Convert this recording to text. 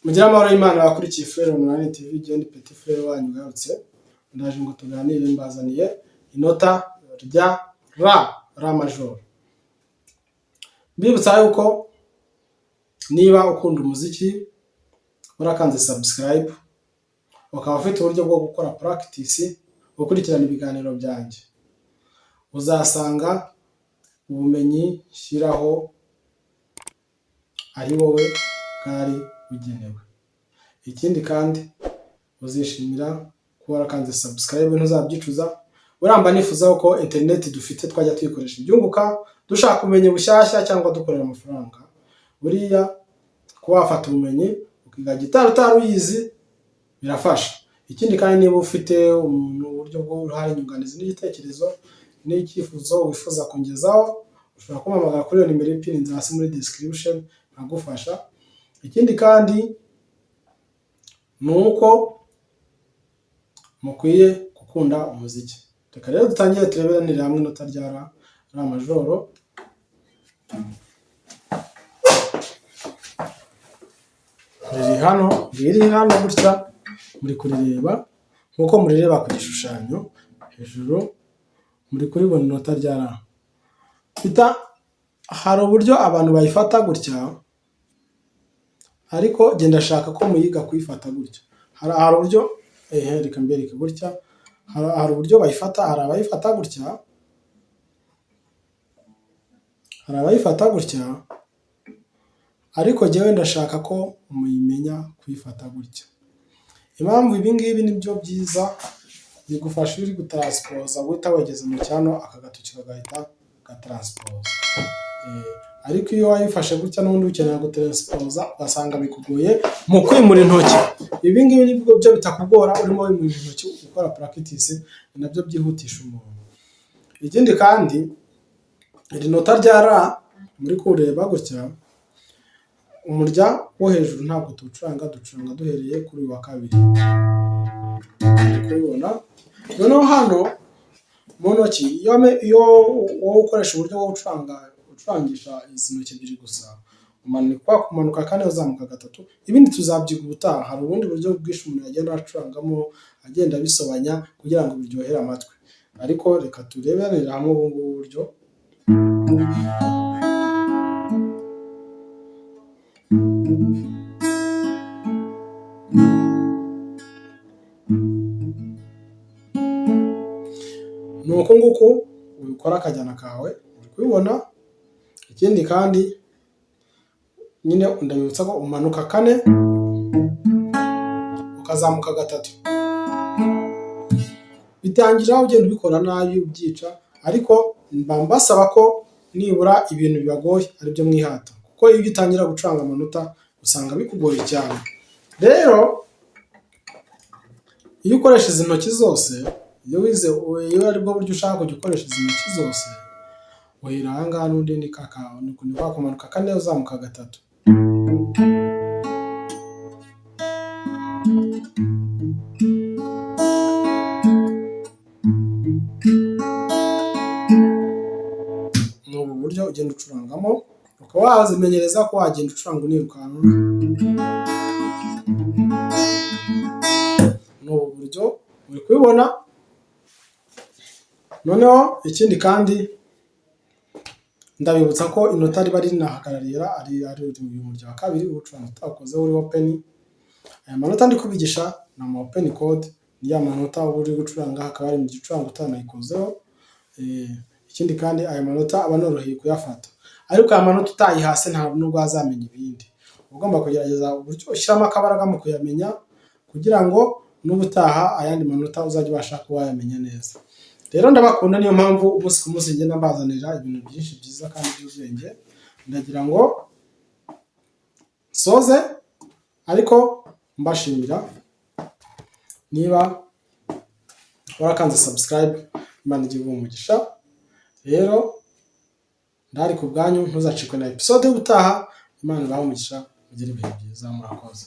Mugira amahoro y'Imana bakurikiye Frere Online TV, Genda Petit Frere wanyu ugarutse, ndaje ngo tuganire mbazaniye inota rya ra major. Mbibutsa yuko niba ukunda umuziki urakanze subscribe, ukaba ufite uburyo bwo gukora practice gukurikirana ibiganiro byanjye, uzasanga ubumenyi shyiraho ari wowe bwari bugenewe. Ikindi kandi uzishimira kuba warakanze subscribe, ntuzabyicuza. Uramba nifuza ko internet dufite twajya tuyikoresha ibyunguka, dushaka ubumenyi bushyashya cyangwa dukorera amafaranga. Buriya kuba wafata ubumenyi ukiga gitari utaruyizi birafasha. Ikindi kandi niba ufite uburyo bwo hari inyunganizi n'igitekerezo n'icyifuzo wifuza kungezaho, ushobora kumpamagara kuri iyo nimero ipinnze hasi muri description nkagufasha. Ikindi kandi nuko mukwiye gukunda umuziki. Reka rero dutangire tureberanire hamwe inota rya ra major. Riri hano gutya muri kurireba nkuko murireba ku gishushanyo hejuru, muri kuribona inota rya ra. Hari uburyo abantu bayifata gutya, ariko genda ndashaka ko muyiga kuyifata gutya. Hari uburyo reka mbereke gutya, hari uburyo bayifata, hari abayifata gutya, hari abayifata gutya, ariko jyewe ndashaka ko muyimenya kuyifata gutya. Impamvu ibi ngibi nibyo byiza, bigufasha uri gutranspose guhita wegeza mu cyano aka gatoki kagahita gatranspose. Ariko iyo wayifashe gutya n'ubundi ukeneye gutranspose ugasanga bikugoye mu kwimura intoki. Ibi ngibi nibwo byo bitakugora urimo wimura intoki gukora practice, nabyo byihutisha umuntu. Ikindi kandi iri nota rya ra muri kureba gutya, umurya wo hejuru ntabwo tuwucuranga, ducuranga duhereye kuri uyu wa kabiri. Kubibona noneho hano mu ntoki, iyo wowe ukoresha uburyo bwo ucurangisha izi ntoki ebyiri gusa, kumanuka kane uzamuka gatatu. Ibindi tuzabyiga ubutaha. Hari ubundi buryo bwinshi umuntu agenda acurangamo agenda abisobanya kugira ngo biryohere amatwi, ariko reka tureberere hamwe ubu ngubu buryo. Nuko nguko ubikora akajyana kawe, uri kubibona. Ikindi kandi nyine ndabibutsa ko umanuka kane ukazamuka gatatu. Bitangira ugenda ubikora nabi ubyica, ariko mbasaba ko nibura ibintu bibagoye aribyo mwihata, kuko iyo ugitangira gucuranga amanota usanga bikugoye cyane. Rero iyo ukoresha izi ntoki zose, iyo aribwo buryo ushaka kujya ukoresha izi ntoki zose, uhera aha ngaha n'undi ni kwa kumanuka kane uzamuka gatatu. Ni ubu buryo ugenda ucurangamo, ukaba wazimenyereza ko wagenda ucuranga unirukanka. Ni ubu buryo uri kubibona. Noneho ikindi kandi ndabibutsa ko inota riba rinahagararira ari uyu murya wa kabiri ucuranga utakozeho uri open. Aya manota ndi kubigisha ni ama open code, ni ya manota uri gucuranga hakaba ari mu gicurango utanayikozeho. Ikindi kandi aya manota aba noroheye kuyafata, ariko aya manota utayihase ntabwo nubwo azamenya ibindi. Ugomba kugerageza uburyo ushyiramo akabaraga mu kuyamenya, kugira ngo n'ubutaha ayandi manota uzajya ubasha kuba wayamenya neza. Rero ndabakunda, niyo mpamvu umunsi ku munsi ngenda mbazanira ibintu byinshi byiza kandi by'ubwenge. Ndagira ngo soze ariko mbashimira. Niba warakanze subscribe, Imana igihe umugisha. Rero ndari ku bwanyu, ntuzacikwe na episode y'ubutaha. Imana ibahe umugisha, mugire ibihe byiza, murakoze.